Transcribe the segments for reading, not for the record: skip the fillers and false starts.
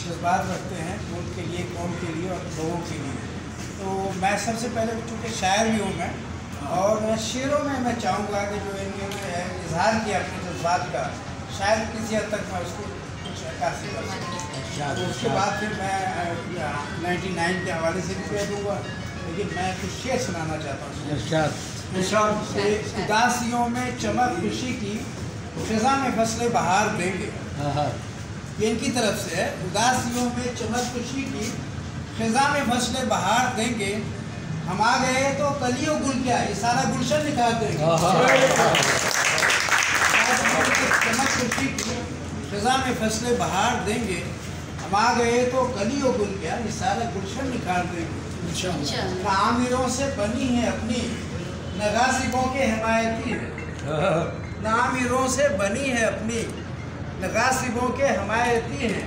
जज्बात रखते हैं मुल्क के लिए, कौम के लिए और लोगों के लिए। तो मैं सबसे पहले चूँकि शायर भी हूँ मैं, और शेरों में मैं चाहूँगा कि जो इनके जो है इजहार किया अपने जज्बात का, शायद किसी हद तक मैं उसको कुछ अक्कासी कर सकूँ। तो उसके बाद फिर मैं 99 के हवाले से भी कह दूँगा, लेकिन मैं कुछ शेर सुनाना चाहता हूँ। उदासियों में चमक खुशी की, फिजा में फसलें बहार देंगे। ये इनकी तरफ से है। उदासियों में चमक खुशी की, फिजा में फसलें बहार देंगे। हम आ गए तो कलियों गुल क्या, ये सारा गुलशन निकाल देंगे। चमक खुशी की, फिजा में फसलें बहार देंगे। हम आ गए तो कलियों गुल क्या, ये सारा गुलशन निकाल देंगे। आमिरों से बनी है अपनी, नगासिबों के हिमायती है। आमिरों से बनी है अपनी, नगासिबों के हिमायती हैं।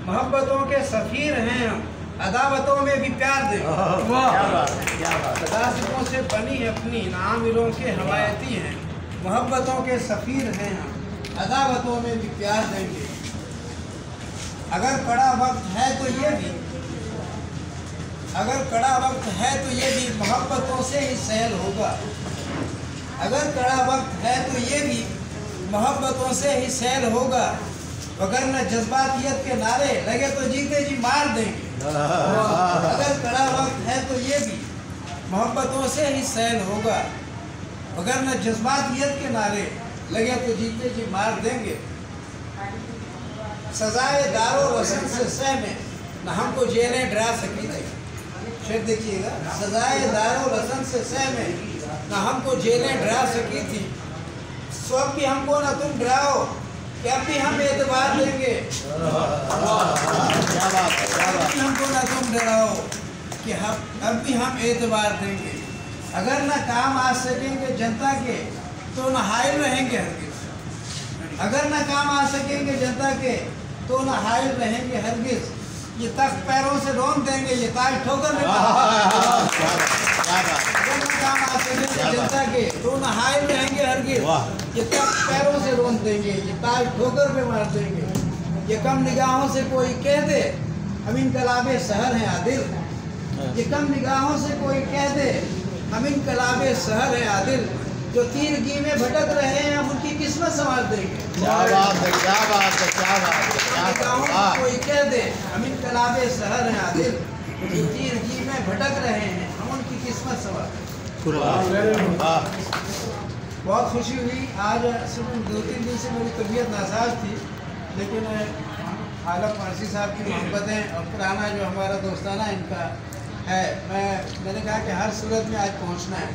मोहब्बतों के सफ़ीर हैं हम, अदावतों में भी प्यार दें। नगासिबों से बनी है अपनी, आमिरों के हिमायती हैं। मोहब्बतों के सफ़ीर हैं हम, अदावतों में भी प्यार देंगे। अगर कड़ा वक्त है तो ये भी, अगर कड़ा वक्त है तो ये भी मोहब्बतों से ही सहल होगा। अगर कड़ा वक्त है तो ये भी मोहब्बतों से ही सहल होगा। वगरना जज्बातियत के नारे लगे तो जीते जी मार देंगे। अगर कड़ा वक्त है तो ये भी मोहब्बतों से ही सहल होगा। वगरना जज्बातियत के नारे लगे तो जीते जी मार देंगे। सजाए दारो रसन से सहमे न हमको जेलें डरा सकी थी। शेर देखिएगा, सजाए दारो रसन से सहमे न हमको जेलें डरा सकी थी। सो अब भी हमको ना तुम डराओ कि अब भी हम एतबार देंगे। हमको ना तुम डराओ कि अब भी हम एतबार देंगे। अगर ना काम आ सकेंगे जनता के तो ना हायल रहेंगे हरगिज। अगर ना काम आ सकेंगे जनता के तो ना हायल रहेंगे हरगिज। ये तख्त पैरों से रोन देंगे, ये ताज ठोकर में। अगर ना काम आ सकेंगे जनता के तो ना हायल रहेंगे हरगिज। ये तख्त पैरों से रोन देंगे, ये ताज ठोकर में मार देंगे। ये कम निगाहों से कोई कह दे हम इनकलाबे सहर हैं आदिल। ये कम निगाहों से कोई कह दे हम इनकलाबे सहर हैं आदिल। जो तीरगी में भटक रहे हैं हम उनकी किस्मत संवार देंगे। क्या बात है, क्या बात है, क्या बात है। कोई कह दे हम इनकलाबे सहर हैं आदिल। जो तीरगी में भटक रहे हैं हम उनकी किस्मत संवार देंगे। बहुत खुशी हुई। आज सिर्फ 2-3 दिन से मेरी तबीयत नासाज थी, लेकिन आलम फारसी साहब की मोहब्बतें और पुराना जो हमारा दोस्ताना इनका है, मैंने कहा कि हर सूरत में आज पहुंचना है।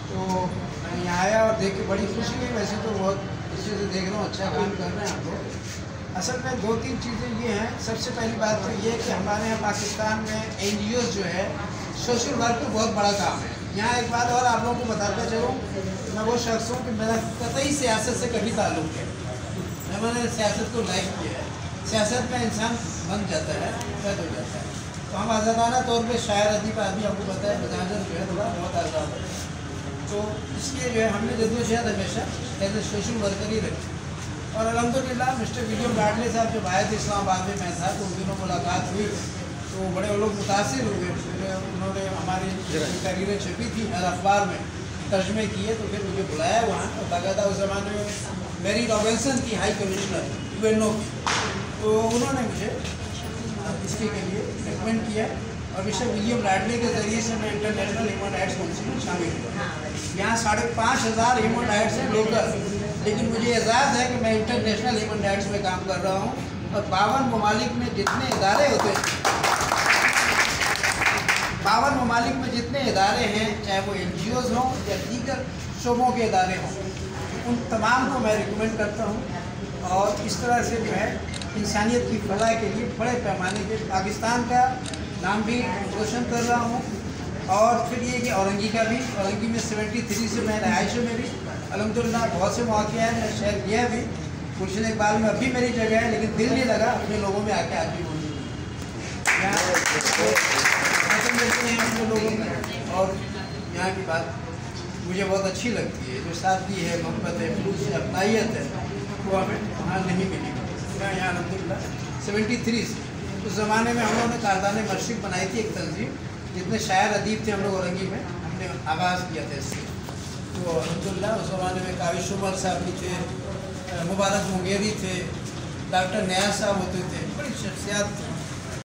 तो मैं यहाँ आया और देख के बड़ी खुशी हुई। वैसे तो बहुत अच्छे से देख रहा हूँ, अच्छा काम कर रहे हैं आप लोग। असल में 2-3 चीज़ें ये हैं। सबसे पहली बात तो ये कि हमारे यहाँ पाकिस्तान में NGOs जो है सोशल वर्क तो बहुत बड़ा काम है। यहाँ एक बात और आप लोगों को बताता चलूँ, मैं वो शख्स हूँ कि मेरा कतई सियासत से कभी ताल्लुक़ है। मैंने सियासत को लाइक किया है। सियासत में इंसान बन जाता है, कैद हो जाता है। तो हम आज़ादाना तौर पर शायर अदीब आदमी आपको पता है बजाजन जो है थोड़ा बहुत आज़ाद है। तो इसलिए जो है हमने जद्दोजहद हमेशा एज ए सोशल वर्कर ही रखी। और अल्हम्दुलिल्लाह मिस्टर विलियम लाडले साहब जब आए थे इस्लामाबाद में, मैं था, तो उन दिनों मुलाकात हुई तो बड़े लोग मुतासिर हुए। उन्होंने हमारी तहरीरें छपी थी हर अखबार में, तर्जमे किए, तो फिर मुझे बुलाया वहाँ। और बाकायदा उस ज़माने में मेरी रॉबिन्सन थी हाई कमिश्नर UNO की, तो उन्होंने मुझे इसके लिए रिकमेंड किया। और मिस्टर विलियम लाडले के ज़रिए से मैं इंटरनेशनल ह्यूमन राइट्स काउंसिल में शामिल हुआ। यहाँ 5,500 ह्यूमन राइट्स हैं लोकल, लेकिन मुझे एजाज़ है कि मैं इंटरनेशनल ह्यूमन राइट्स में काम कर रहा हूँ। और 52 ममालिक में जितने इदारे होते हैं, 52 ममालिक में जितने इदारे हैं, चाहे वो NGOs हों या दीगर शोबों के इदारे हों, उन तमाम को मैं रिकमेंड करता हूँ। और इस तरह से जो है इंसानियत की फलाह के लिए बड़े पैमाने पे पाकिस्तान का नाम भी रोशन कर रहा हूँ। और फिर ये कि औरंगी का भी, औरंगी में 73 से मैं रहायशों में भी अल्हम्दुलिल्लाह बहुत से मौके हैं, मैं शहर गया भी। गुलशन इकबाल में अभी मेरी जगह है, लेकिन दिल नहीं लगा अपने लोगों में आके आज भी मौजूद हूँ। यहाँ मिलते हैं अपने लोगों में, और यहाँ की बात मुझे बहुत अच्छी लगती है। जो सादगी है, मोहब्बत है, खलूस है, अपनाइयत है, वो हमें वहाँ नहीं मिली। मैं यहाँ अल्हम्दुलिल्लाह 73 से उस ज़माने में हम लोगों ने कारदाने मस्जिद बनाई थी एक तंजीम, जितने शायर अदीब थे हम लोग औरंगी में, हमने आगाज़ किया था इससे। तो अल्हम्दुलिल्लाह उस ज़माने में काविश उमर साहब भी थे, मुबारक मुंगेरी थे, डॉक्टर नयाज़ साहब होते थे, बड़ी शख्सियात थी।